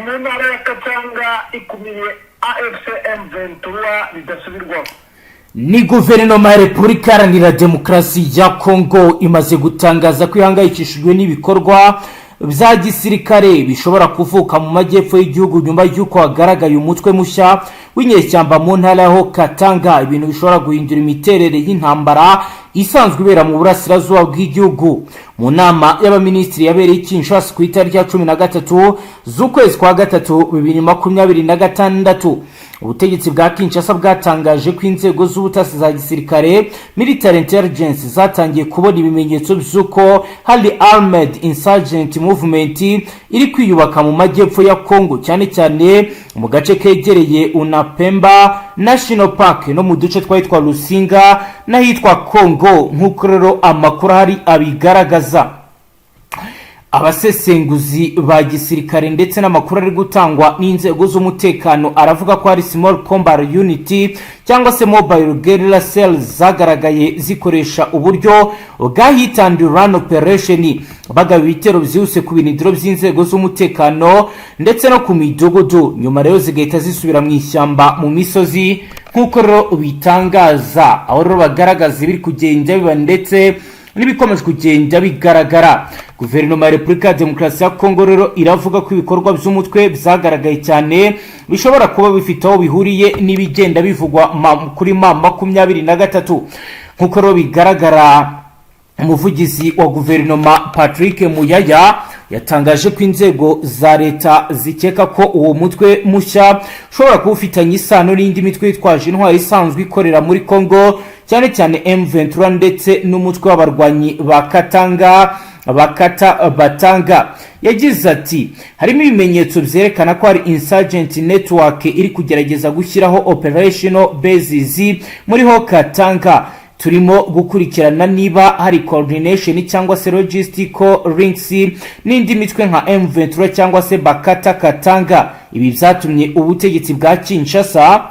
mu ntara ya Katanga ikumiye AFC M23 bidasubirwaho. Ni guverinoma ya Repubulika Iharanira Demokarasi ya Kongo imaze gutangaza ko ihangayikishijwe n'ibikorwa bya gisirikare bishobora kuvuka mu majyepfo y'igihugu nyuma y'uko hagaragaye umutwe mushya w'inyeshyamba mu ntara ya Katanga, ibintu bishobora guhindura imiterere y'intambara isanzwe ibera mu burasirazuba bw'igihugu. Mu nama y'abaminisitiri yabereye i Kinshasa ku itariki ya 13 z'ukwezi kwa gatatu 2026, ubutegetsi bwa Kinshasa bwatangaje ko inzego z'ubutasi za gisirikare military intelligence zatangiye kubona ibimenyetso by'uko hari armed insurgent movement iri kwiyubaka mu majyepfo ya Kongo, cyane cyane mu gace kegereye Unapemba National Park no mu duce twitwa Rusinga n'ahitwa Kongo, nk'uko rero amakuru hari abigaragaza. Abasesenguzi ba gisirikare ndetse n'amakuru ari gutangwa n'inzego z'umutekano aravuga ko hari small combat unity cyangwa se mobile guerrilla cells zagaragaye zikoresha uburyo bwa hit and run operation, bagaba ibitero byihuse ku binidiro by'inzego z'umutekano ndetse no ku midugudu, nyuma rero zigahita zisubira mu ishyamba mu misozi, nk'uko rero bitangaza. Aho rero bagaragaza ibiri kugenda biba ndetse n'ibikomeje kugenda bigaragara. Guverinoma ya Repubulika ya Demokarasi ya Kongo rero iravuga ko ibikorwa by'umutwe byagaragaye cyane bishobora kuba bifite aho bihuriye n'ibigenda bivugwa kuri M23, nk'uko rero bigaragara. Umuvugizi wa guverinoma Patrick Muyaya yatangaje ko inzego za leta zikeka ko uwo mutwe mushya ushobora kuba ufitanye isano n'indi mitwe yitwaje intwari isanzwe ikorera muri Kongo, cyane cyane M23 ndetse n'umutwe w'abarwanyi ba Batanga. Yagize ati harimo ibimenyetso byerekana ko hari insurgent network iri kugerageza gushyiraho operational bases muri Katanga. Turimo gukurikirana niba hari coordination cyangwa se logistical links n'indi mitwe nka M23 cyangwa se Katanga. Ibi byatumye ubutegetsi bwa Kinshasa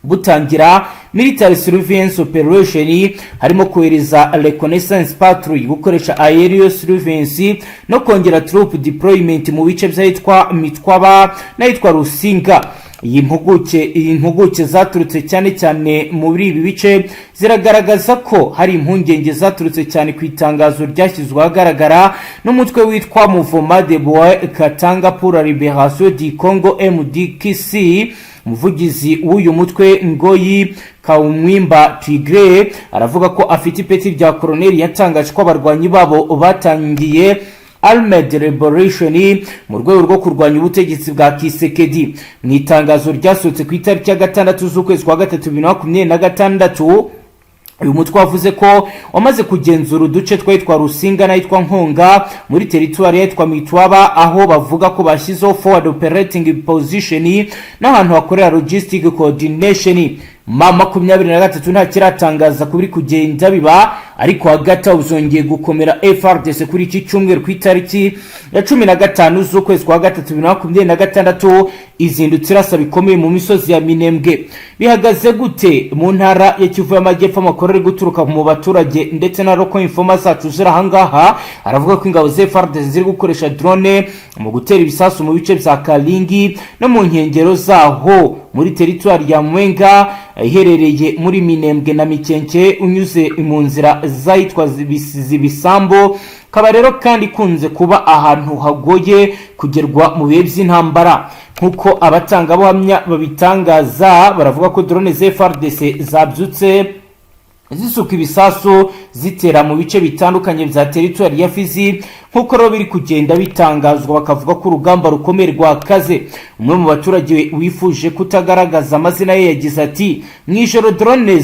butangira military surveillance operation, harimo kohereza reconnaissance patrouille, gukoresha aerial surveillance no kongera troop deployment mu bice by'ahitwa Mitwaba n'ahitwa Rusinga. Iyi mpuguke zaturutse cyane muri ibi bice ziragaragaza ko hari impungenge zaturutse cyane ku itangazo ryashyizwe ahagaragara n'umutwe witwa Mouvement de Katanga pour la Libération du Congo MDKC. Umuvugizi w'uyu mutwe Ngoyi Kaumwimba Tigre aravuga ko afite ipeti rya colonel, yatangaje ko abarwanyi babo batangiye Armed Liberation mu rwego rwo kurwanya ubutegetsi bwa Kisekedi. Mu itangazo ryasohotse ku itariki ya 6 z'ukwezi kwa gatatu 2026, uyu mutwe wavuze ko wamaze kugenzura uduce twitwa Rusinga n'ahitwa Nkonga muri territoire yitwa Mitwaba, aho bavuga ko bashyizeho forward operating position n'ahantu hakorera logistic coordination. M23 nta kiratangaza kubiri kugenda biba, ariko hagati uzongeye gukomera FRDC kuri iki cyumweru ku itariki ya 15 z'ukwezi kwa gatatu 2026 izindutse irasa bikomeye mu misozi ya Minembwe. Bihagaze gute mu ntara ya Kivu y'Amajyepfo? Amakuru ari guturuka mu baturage ndetse na local informa zacu zirahangaha aravuga ko ingabo za FRDC ziri gukoresha drone mu gutera ibisasu mu bice bya Kalingi no mu nkengero zaho muri territoire ya Mwenga iherereye muri Minembwe na Mikenke, unyuze mu nzira zahitwa Zibisambo. Kaba rero kandi kunze kuba ahantu hagoye kugerwa mu bihe by'intambara, nkuko abatangabuhamya babitangaza. Baravuga ko drone za FARDC zabyutse zisuka ibisasu zitera mu bice bitandukanye bya territoire ya Fizi, nkuko rero biri kugenda bitangazwa. Bakavuga ko urugamba rukomeye rwakaze. Umwe mu baturage wifuje kutagaragaza amazina ye yagize ati mwijoro drone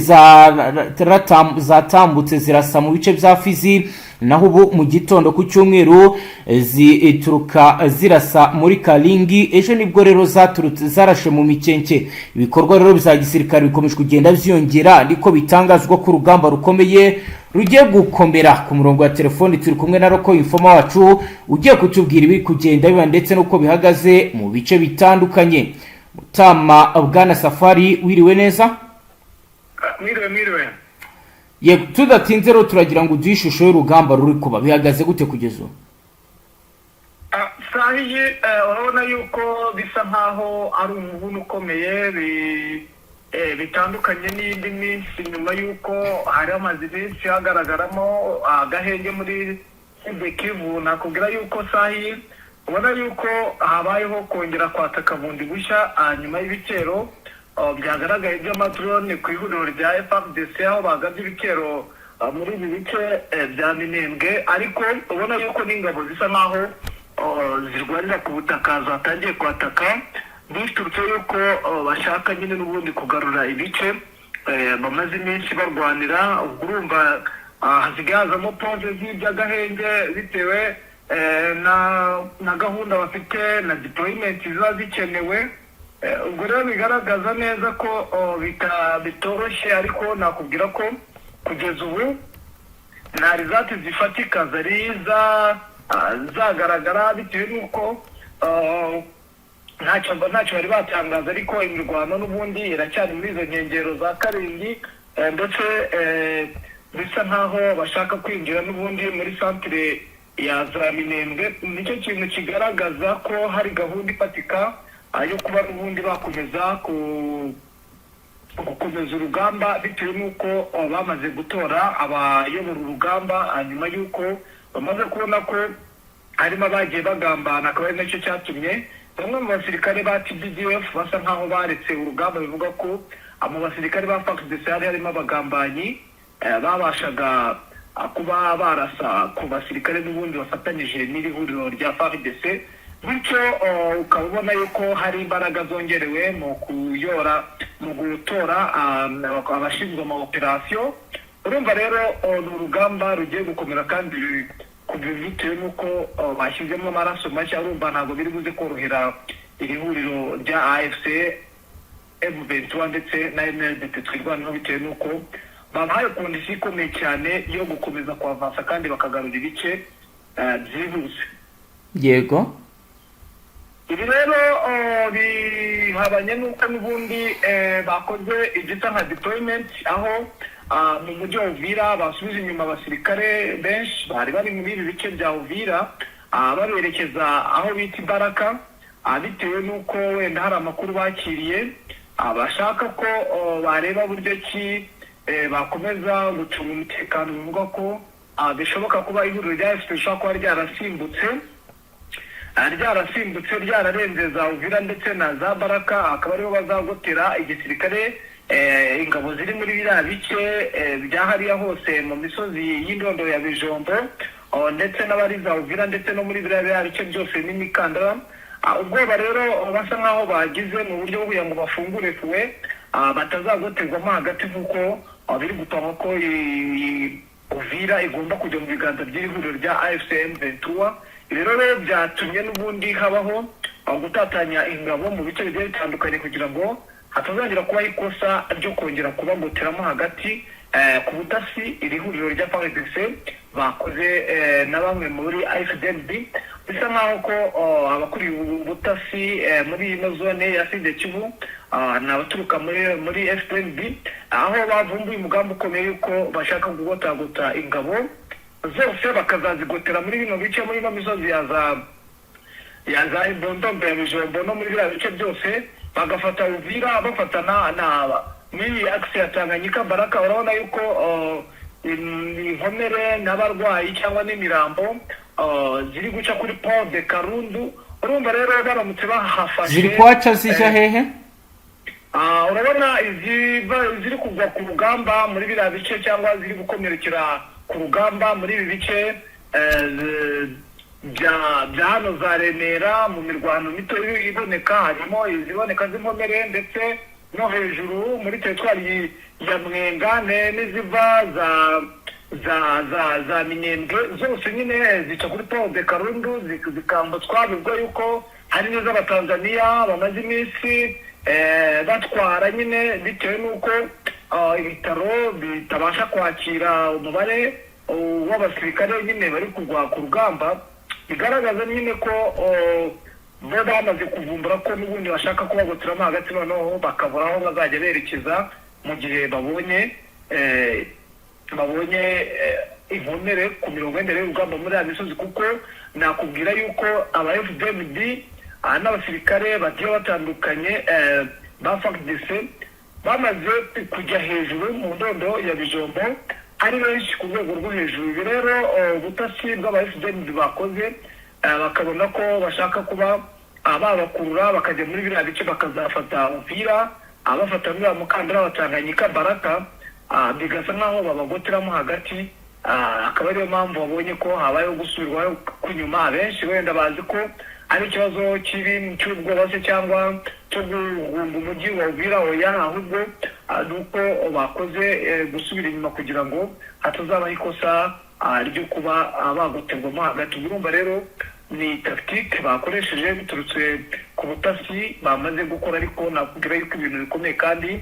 zatambutse zirasa mu bice bya Fizi, naho ubu mu gitondo ku cyumweru zituruka zirasa muri Kalingi. Ejo nibwo rero zaturutse zarashe mu Mikenke. Ibikorwa rero bya gisirikare bikomeje kugenda byongera, niko bitangazwa ko urugamba rukomeye rugiye gukomera. Ku murongo wa telefoni turi kumwe na Roko Informa wacu ugiye kutubwira ibiri kugenda biba ndetse nuko bihagaze mu bice bitandukanye. Mutama Bwana Safari, wiriwe neza? Mwiriwe. Yego, tudatinze rero turagira ngo uduhe ishusho y'urugamba ruri kuba. Bihagaze gute kugeza ubu? sahiye urabona yuko bisa nkaho ari umubuni ukomeye bitandukanye n'indi minsi nyuma yuko hari amaze iminsi hagaragaramo agahenge muri Kivu. Nakubwira yuko sahiye ubona yuko habayeho kongera kwataka bundi bushya nyuma y'ibitero byagaragaye by'amadrone ku ihuriro rya FARDC aho bagabye ibitero muri ibi bice bya Minembwe, ariko ubona yuko n'ingabo zisa nkaho zirwanira ku butaka zatangiye kwataka biturutse yuko bashaka nyine n'ubundi kugarura ibice bamaze iminsi barwanira. ubwo urumva hasigaye hazamo pose z'iby'agahenge bitewe na gahunda bafite na deployment ziba zikenewe. ubwo rero bigaragaza neza ko bitoroshye, ariko nakubwira ko kugeza ubu nta rizati zifatika zari zagaragara bitewe n'uko ntacyo bari batangaza, ariko imirwano n'ubundi iracyari muri izo nkengero za Karingi, ndetse bisa nkaho bashaka kwinjira n'ubundi muri centre ya za Minembwe. Nicyo kintu kigaragaza ko hari gahunda ifatika yo kuba n'ubundi bakomeza gukomeza urugamba, bitewe n'uko bamaze gutora abayobora urugamba nyuma y'uko bamaze kubona ko harimo abagiye bagambana. Akaba ari nacyo cyatumye bamwe mu basirikare ba TPDF basa nkaho baretse urugamba, bivuga ko mu basirikare ba FARDC harimo abagambanyi babashaga kuba barasa ku basirikare n'ubundi bafatanyije n'iri huriro rya FARDC, bityo ukaba ubona yuko hari imbaraga zongerewe mu gutora abashinzwe ama operasiyo. Urumva rero ni urugamba rugiye gukomera, kandi bitewe n'uko bashyizemo amaraso mashya. Urumva ntabwo biri buze korohera iri huriro rya AFC M23 ndetse na MLDT twirwanaho, bitewe n'uko babahaye kondisiyo ikomeye cyane yo gukomeza kuhavansa kandi bakagarura ibice byihuse. Yego, ibi rero bihabanye n'uko n'ubundi bakoze igisa nka deployment, aho mu mujyi wa Uvira basubije inyuma abasirikare benshi bari bari muri ibi bice bya Uvira baberekeza aho bita Ibaraka, bitewe n'uko wenda hari amakuru bakiriye bashaka ko bareba buryo ki bakomeza gucunga umutekano. Bivuga ko bishoboka kuba ihuriro rya FPR rishobora kuba ryarasimbutse ryararenze za Uvira ndetse na za Baraka, akaba ariho bazagotera igisirikare ingabo ziri muri biriya bice bya hariya hose mu misozi y'indondo ya Bijombo, ndetse n'abari za Uvira ndetse no muri biriya bice byose n'imikandara. ubwoba rero basa nkaho bagize mu buryo bwo kugira ngo bafungure fuwe batazagoterwamo hagati nk'uko biri gupanga ko Uvira igomba kujya mu biganza by'ihuriro rya AFC M23. Rero byatumye n'ubundi habaho gutatanya ingabo mu bice bigiye bitandukanye kugira ngo hatazagira kuba ikosa ryo kongera kubagoteramo hagati ku butasi iri huriro rya FARDC bakoze na bamwe muri AFDB. Bisa nkaho ko abakuriye ubutasi muri ino zone ya Sud Kivu n'abaturuka muri FPNB aho bavumbuye umugambi ukomeye yuko bashaka kugotagota ingabo zose bakazazigotera muri bino bice, muri ino misozi ya za Ibondombe ya Bijombo no muri biriya bice byose, bagafata Uvira bafatana muri axe ya Tanganyika Baraka. Urabona yuko inkomere n'abarwayi cyangwa n'imirambo ziri guca kuri Pont de Karundu. Urumva rero baramutse bahafashe ziri kwaca zija hehe? Urabona ziri kugwa ku rugamba muri biriya bice cyangwa ziri gukomerekera ku rugamba muri ibi bice bya hano za Remera. Mu mirwano mito iboneka harimo iziboneka z'inkomere ndetse no hejuru muri teritwari ya Mwenga n'iziva za Minembwe zose nyine zica kuri Pont de Karundu zikambutswa. Bivuga yuko hari n'iz'Abatanzaniya bamaze iminsi batwara nyine bitewe n'uko ibitaro bitabasha kwakira umubare w'abasirikare nyine bari kugwa ku rugamba. Bigaragaza nyine ko bo bamaze kuvumbura ko n'ubundi bashaka kubagoteramo hagati, noneho bakabura aho bazajya berekeza mu gihe babonye inkomere ku mirongo y'urugamba muri ya misozi, kuko nakubwira yuko aba FDLB n'abasirikare bagiye batandukanye ba FARDC bamaze kujya hejuru mu ndondo ya Bijombo ari benshi ku rwego rwo hejuru. Ibi rero ubutasi bw'aba FDLB bakoze bakabona ko bashaka kuba babakurura bakajya muri biriya bice bakazafata Uvira, abafata muri mukandara wa Tanganyika Baraka, bigasa nkaho babagoteramo hagati. Akaba ariyo mpamvu babonye ko habayeho gusubirwaho kunyuma. Benshi wenda bazi ko ari ikibazo cy'ubwoba se cyangwa cyo guhunga umujyi wa Uvira, oya, ahubwo nuko bakoze gusubira inyuma kugira ngo hatazabaho ikosa ryo kuba bagoterwamo hagati. Urumva rero ni tactique bakoresheje biturutse ku butasi bamaze gukora, ariko nakubwira yuko ibintu bikomeye kandi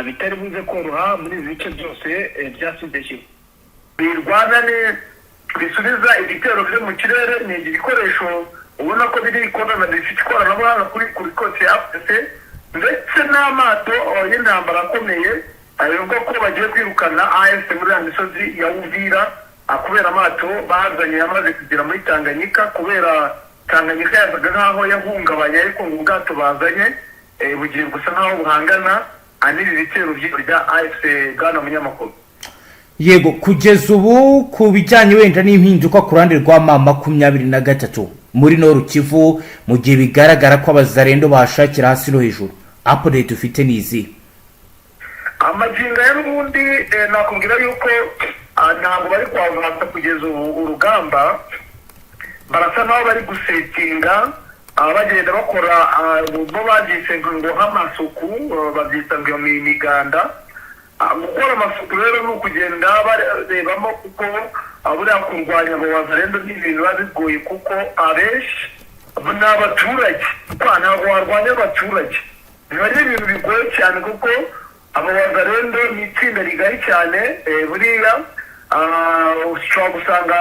bitari buze koroha muri izi bice byose bya Sud-Kivu. Birwanane bisubiza ibitero byo mu kirere ni ibikoresho ubona ko biri ikorana bifite ikoranabuhanga kuri kote ya FDC ndetse n'amato y'intambara akomeye avuga ko bagiye kwirukana AFC muri ya misozi ya Uvira kubera amato bazanye yamaze kugera muri Tanganyika, kubera Tanganyika yazaga nkaho yahungabanye, ariko ngo ubwato bazanye bugiye gusa nkaho buhangana n'ibi bitero bya AFC. Bwana munyamakuru, yego, kugeza ubu ku bijyanye wenda n'impinduka ku ruhande rwa M23 muri Nord Kivu, mu gihe bigaragara ko abazarendo bashakira hasi no hejuru, update ufite nizi amaginga y'ubundi nakubwira yuko ntabwo bari kwavansa kugeza ubu urugamba, barasa naho bari gusetinga bagenda bakora bo babyise ngo nk'amasuku, babyita ngo imiganda. Gukora amasuku rero ni ukugenda barebamo, kuko buriya kurwanya abo bazarendo ni ibintu biba bigoye, kuko abenshi ni abaturage, ntabwo warwanya abaturage, biba ari ibintu bigoye cyane, kuko abo bazarendo ni itsinda rigari cyane. Buriya ushobora gusanga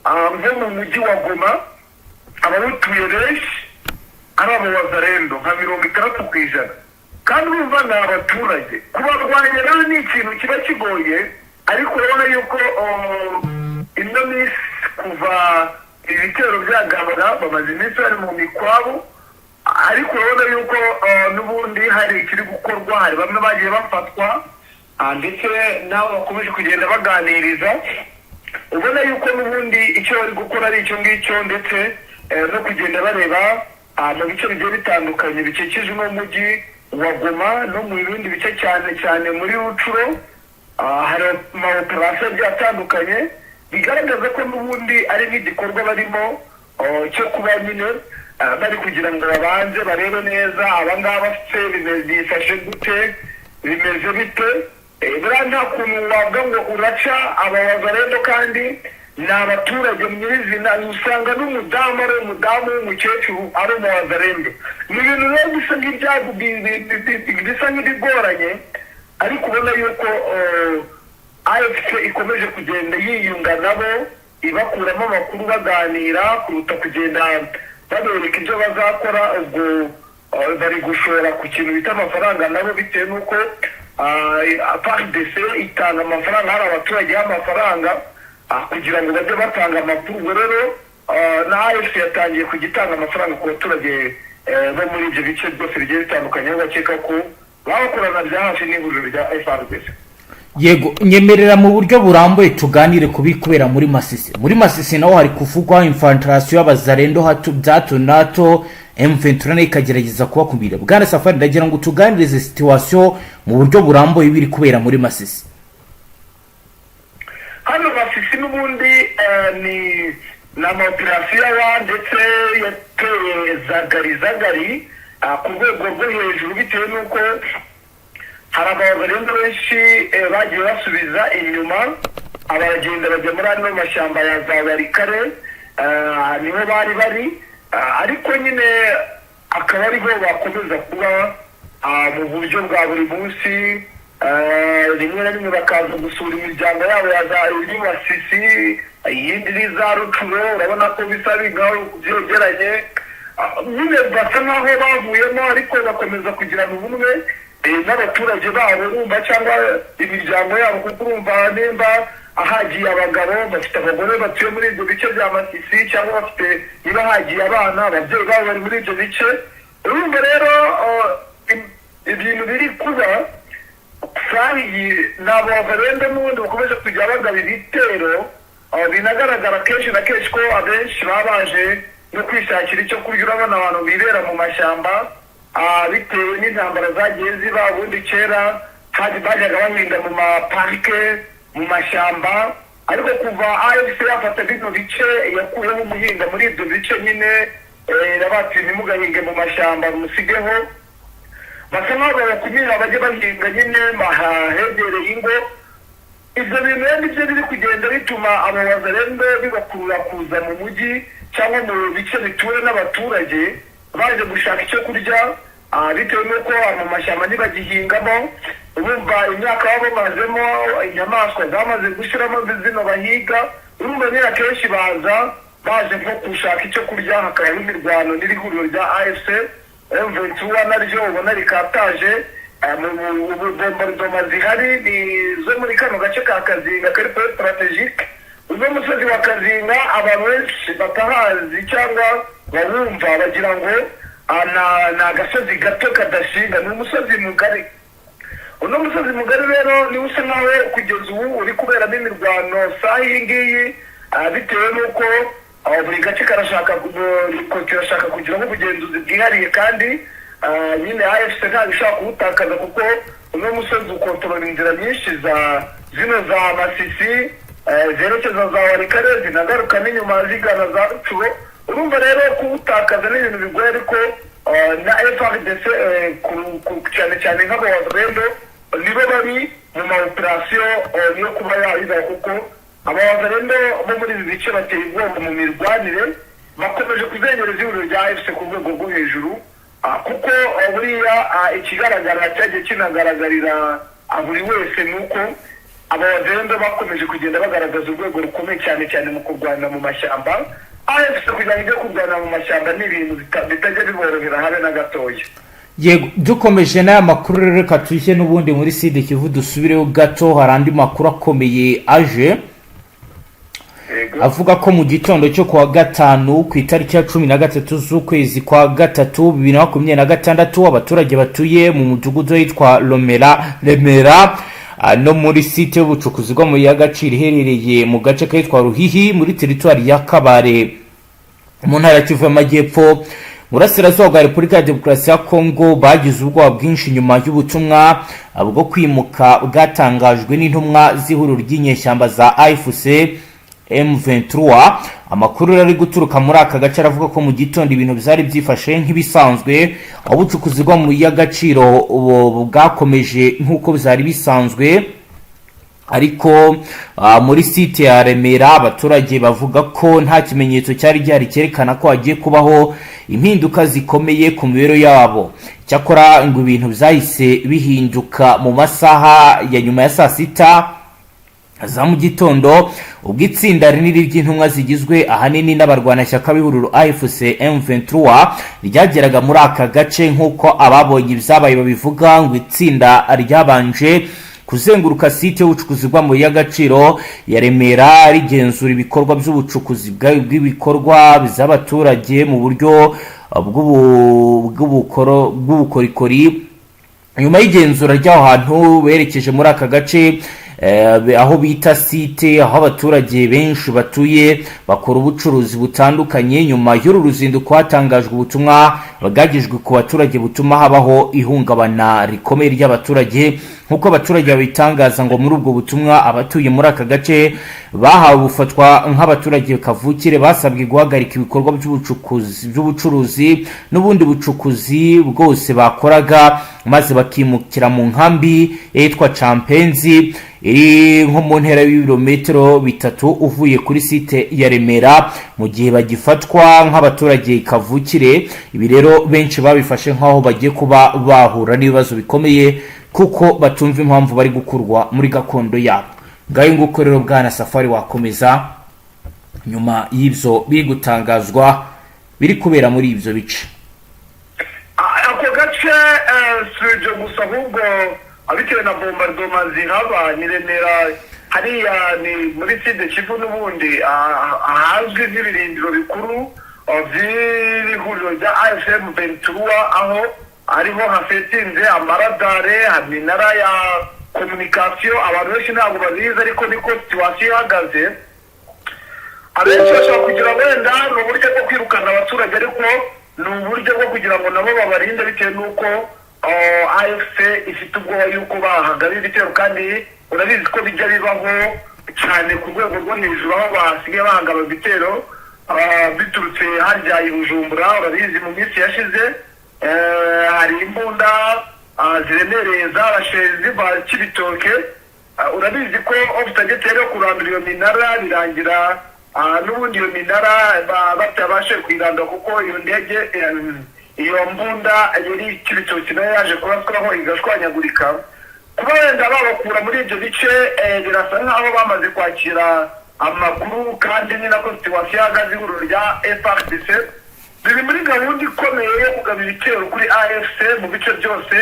nko mu mujyi wa Goma abawutuye benshi ari abo bazarendo nka 60%, kandi urumva ni abaturage. Kubarwanya rero ni ikintu kiba kigoye, ariko urabona yuko ino minsi kuva ibitero byagabana bamaze iminsi bari mu mikwabo, ariko urabona yuko n'ubundi hari ikiri gukorwa. Hari bamwe bagiye bafatwa ndetse nabo bakomeje kugenda baganiriza, ubona yuko n'ubundi icyo bari gukora ari icyo ngicyo, ndetse no kugenda bareba mu bice bigiye bitandukanye bikikije n'umujyi wa Goma no mu bindi bice cyane cyane muri Rucuro. Hari amaoperasiyo agiye atandukanye bigaragaza ko n'ubundi ari nk'igikorwa barimo cyo kuba nyine bari kugira ngo babanze barebe neza abangaba se bifashe gute, bimeze bite. Buriya nta kuntu wavuga ngo uraca abazarendo kandi ni abaturage nyirizina. Usanga n'umudamu ari umudamu w'umukecuru ari umuzarendo. Ni ibintu rero bisa nk'ibigoranye, ariko ubona yuko AFC ikomeje kugenda yiyunga nabo, ibakuramo amakuru baganira, kuruta kugenda babereka ibyo bazakora. Ubwo bari gushora ku kintu bita amafaranga nabo, bitewe n'uko FARDC itanga amafaranga, hari abaturage y'amafaranga kugira ngo bajye batanga amakuru. Rero na AFC yatangiye kugitanga amafaranga ku baturage bo muri ibyo bice byose bigiye bitandukanye, aho bakeka ko bakorana bya hafi n'ihuriro rya FARDC. Yego, nyemerera mu buryo burambuye tuganire kubikubera muri Masisi. Muri Masisi naho hari kuvugwa infiltration y'abazarendo hato nato M23 ikagerageza kubakumira. Bwana Safari, ndagira ngo tuganirize situation mu buryo burambuye biri kubera muri Masisi. Hano Masisi n'ubundi ni n'amaoperasiyo ndetse yateye zagari ku rwego rwo hejuru, bitewe n'uko hari abazarendo benshi bagiye basubiza inyuma, abagenda bajya muri ano mashyamba ya za Barikare, niho bari ariko nyine akaba ariho bakomeza kuba mu buryo bwa buri munsi. Rimwe na rimwe bakaza gusura imiryango yabo ya za Masisi, iyindi ni za Rucuro. Urabona ko bisa bigaho byegeranye, nyine basa nkaho bavuyemo, ariko bakomeza kugirana ubumwe n'abaturage babo bumva, cyangwa imiryango yabo, kuko urumva nimba ahagiye abagabo, bafite abagore batuye muri ibyo bice bya Masisi, cyangwa bafite niba hagiye abana ababyeyi babo bari muri ibyo bice. Urumva rero ibintu biri kuba sahiyi nabo babarende n'ubundi bakomeje kujya bagaba ibitero, binagaragara kenshi na kenshi ko abenshi baba baje no kwishakira icyo kurya. Urabona abantu bibera mu mashyamba bitewe n'intambara zagiye ziba. Ubundi kera bajyaga bahinga mu maparike, mu mashyamba, ariko kuva AFC yafata bino bice yakuyeho umuhinga muri ibyo bice nyine bati ntimugahinge mu mashyamba musigeho, basa nk'aho bakumira bajye bahinga nyine hegereye ingo. Ibyo bintu rero nibyo biri kugenda bituma abawazarendo bibakurura kuza mu mujyi cyangwa mu bice bituwe n'abaturage baje gushaka icyo kurya, bitewe n'uko mu mashyamba ntibagihingamo. Urumva imyaka baba bamazemo, inyamaswa zamaze gushyiramo zino bahiga. Urumva nyine akenshi baje nko gushaka icyo kurya, hakabaho imirwano n'ihuriro rya AFC M23 naryo ubona rikataje. Bombardoma zihari ni zo muri kano gace ka Kazinga kari point strategique. Uno musozi wa Kazinga abantu benshi batahazi cyangwa bawumva bagira ngo ni agasozi gato kadashinga, ni umusozi mugari. Uno musozi mugari rero niwo usa nkaho kugeza ubu uri kuberamo imirwano saha iyi ngiyi, bitewe n'uko buri gace karashaka kugiraho ubugenzuzi bwihariye, kandi nyine AFC ntabwo ishaka kuwutakaza, kuko uno musozi ukontorora inzira nyinshi za Masisi zerekeza za Warikare, zinagaruka n'inyuma zigana za Rucuro. Urumva rero kuwutakaza n'ibintu bigoye, ariko na FARDC cyane cyane nk'abawazarendo nibo bari mu maoperasiyo yo kuba yabiba, kuko abawazarendo bo muri ibi bice bateye ubwoba mu mirwanire, bakomeje kuzengereza ihuriro rya AFC ku rwego rwo hejuru, kuko buriya ikigaragara cyagiye kinagaragarira buri wese nuko abawazarendo bakomeje kugenda bagaragaza urwego rukomeye cyane cyane mu kurwana mu mashyamba. AFC kugira ngo ijye kurwana mu mashyamba ni ibintu bitajya biborohera habe na gatoya. Yego, dukomeje n'aya makuru rero reka tujye n'ubundi muri Sud Kivu dusubireho gato. Hari andi makuru akomeye aje avuga ko mu gitondo cyo kuwa gatanu ku itariki ya 13 z'ukwezi kwa gatatu 2026 abaturage batuye mu mudugudu witwa Remera no muri site y'ubucukuzi bwo muri y'agaciro iherereye mu gace kitwa Ruhihi muri teritwari ya Kabare mu ntara ya Kivu y'Amajyepfo burasirazuba bwa Repubulika ya Demokarasi ya Kongo bagize ubwoba bwinshi nyuma y'ubutumwa bwo kwimuka bwatangajwe n'intumwa z'ihuriro ry'inyeshyamba za AFC M23. Amakuru ari guturuka muri aka gace aravuga ko mu gitondo ibintu byari byifashe nk'ibisanzwe, ubucukuzi bwo mu y'agaciro bwakomeje nk'uko byari bisanzwe, ariko muri site ya Remera abaturage bavuga ko nta kimenyetso cyari gihari cyerekana ko hagiye kubaho impinduka zikomeye ku mibereho yabo. Cyakora ngo ibintu byahise bihinduka mu masaha ya nyuma ya saa sita za mu gitondo, ubwo itsinda rinini ry'intumwa zigizwe ahanini n'abarwanashyaka b'ihuriro AFC M23 ryageraga muri aka gace. Nk'uko ababonye ibyabaye babivuga, ngo itsinda ryabanje kuzenguruka site y'ubucukuzi bwa mu y'agaciro ya Remera rigenzura ibikorwa by'ubucukuzi bw'ibikorwa by'abaturage mu buryo bw'ubukorikori. Nyuma y'igenzura ry'aho hantu berekeje muri aka gace aho bita site, aho abaturage benshi batuye bakora ubucuruzi butandukanye. Nyuma y'uru ruzinduko hatangajwe ubutumwa bwagejwe ku baturage butuma habaho ihungabana rikomeye ry'abaturage. Nk'uko abaturage babitangaza, ngo muri ubwo butumwa abatuye muri aka gace bahawe ubufatwa nk'abaturage kavukire, basabwe guhagarika ibikorwa by'ubucuruzi n'ubundi bucukuzi bwose bakoraga, maze bakimukira mu nkambi yitwa Champenzi iri nko mu ntera y'ibirometero 3 uvuye kuri site ya Remera, mu gihe bagifatwa nk'abaturage kavukire. Ibi rero benshi babifashe nk'aho bagiye kuba bahura n'ibibazo bikomeye, kuko batumva impamvu bari gukurwa muri gakondo yabo. Ngayo nguko rero bwana Safari wakomeza nyuma y'ibyo biri gutangazwa biri kubera muri ibyo bice. Ako gace suje gusa ahubwo abitewe na bombardoma zihaba ni Remera hariya ni muri side kivu n'ubundi ahazwi nk'ibirindiro bikuru by'ihuriro rya AFC Ventura, aho ariho hafetinze amaradare, iminara ya komunikasiyo. abantu benshi ntabwo babizi ariko niko situwasiyo ihagaze. abenshi bashobora kugira wenda ni uburyo bwo kwirukana abaturage, ariko ni uburyo bwo kugira ngo nabo babarinde, bitewe n'uko AFC ifite ubwoba yuko bahagaba ibitero, kandi urabizi ko bijya bibaho cyane ku rwego rwo hejuru, aho basigaye bahagaba ibitero biturutse harya i Bujumbura. urabizi mu minsi yashize hari imbunda ziremereye z'abashezi ba Kibitoke. urabizi ko obstacle yo kurandura iyo minara birangira n'ubundi iyo minara batabashe kwiranda, kuko iyo ndege iyo mbunda yari Kibitoke nayo yaje kuraswaho igashwanyagurika. kuba wenda babakura muri ibyo bice birasa nk'aho bamaze kwakira amakuru, kandi ni nako situwasiyo ihagaze. ihuriro rya FARDC riri muri gahunda ikomeye yo kugaba ibitero kuri AFC mu bice byose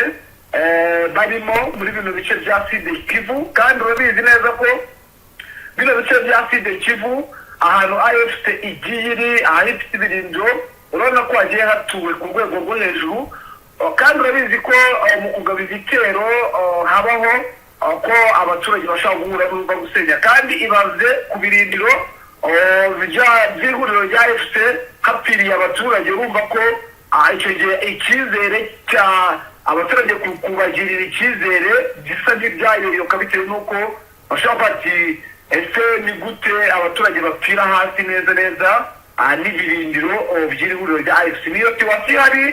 barimo muri bino bice bya Sud Kivu. kandi urabizi neza ko bino bice bya Sud Kivu ahantu AFC igiye iri ahafite ibirindiro, urabona ko hagiye hatuwe ku rwego rwo hejuru. kandi urabizi ko mu kugaba ibitero habaho ko abaturage bashobora guhura n'urwo gusenya. kandi ibaze ku birindiro by'ihuriro rya AFC hapfiriye abaturage, urumva ko icyo gihe icyizere cya abaturage kubagirira icyizere gisa nk'ibyayoyoka, bitewe n'uko bashobora bati ese ni gute abaturage bapfira hasi neza neza n'ibirindiro by'ihuriro rya AFC. niyo tiwasi hari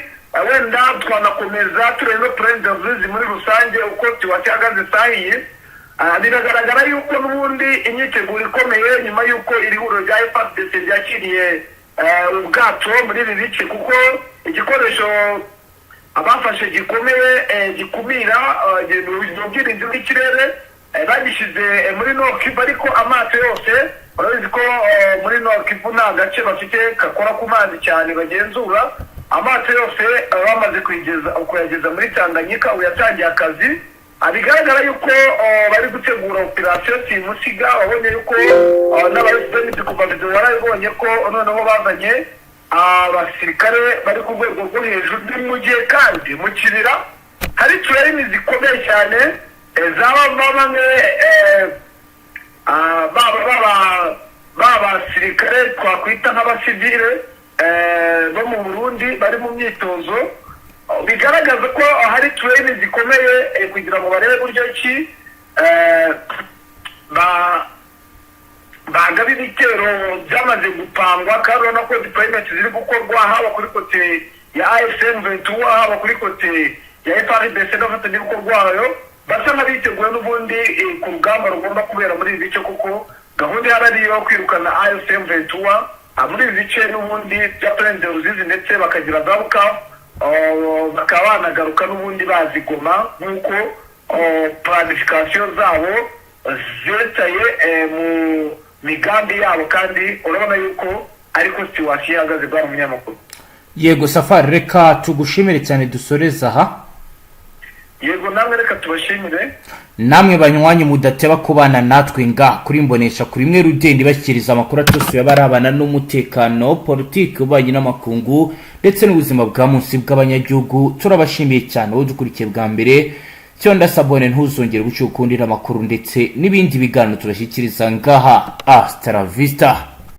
wenda twanakomeza turebe no President Ruzi muri rusange uko tiwasi ihagaze sahiye. biragaragara yuko n'ubundi imyiteguro ikomeye nyuma y'uko iri huriro rya FARDC ryakiriye ubwato muri ibi bice, kuko igikoresho abafashe gikomeye gikumira ubwirinzi bw'ikirere bagishyize muri Nord Kivu, ariko amato yose urabizi ko muri Nord Kivu nta gace bafite gakora ku mazi cyane bagenzura. amato yose bamaze kuyageza muri Tanganyika, ubu yatangiye akazi. bigaragara yuko bari gutegura operasiyo simusiga. wabonye yuko n'abayobozi kuva video barabonye ko noneho bazanye abasirikare bari ku rwego rwo hejuru. ni mu gihe kandi mu kibira hari tureni zikomeye cyane zaba bamwe b'abasirikare twakwita nk'abasivile bo mu Burundi bari mu myitozo. bigaragaza ko hari tureni zikomeye kugira ngo barebe buryo ki bagaba ibitero byamaze gupangwa, kandi urabona ko deployment ziri gukorwa haba kuri kote ya AFC Ventura, haba kuri kote ya FARDC n'abafatanyabikorwa wayo. basa nk'abiteguye n'ubundi ku rugamba rugomba kubera muri ibi bice, kuko gahunda ihari yo kwirukana AFC Ventura muri ibi bice n'ubundi bya President Ruzizi, ndetse bakagira garuka bakaba banagaruka n'ubundi bazigoma, nk'uko planification zabo zetaye mu migambi yabo. kandi urabona yuko ariko situwasiyo ihagaze bwa munyamakuru. yego Safari, reka tugushimire cyane dusoreza aha. yego namwe reka tubashimire. namwe banywanyi mudateba kubana natwe nga kuri Mbonesha kuri mwe rugende bashyikiriza amakuru atusuye abarabana n'umutekano, politiki, ububanyi n'amakungu ndetse n'ubuzima bwa munsi bw'abanyagihugu. turabashimiye cyane wowe dukurikiye bwa mbere. cyo ndasabone ntuzongere gucyukundira amakuru ndetse n'ibindi biganiro tubashyikiriza ngaha. Hasta la vista.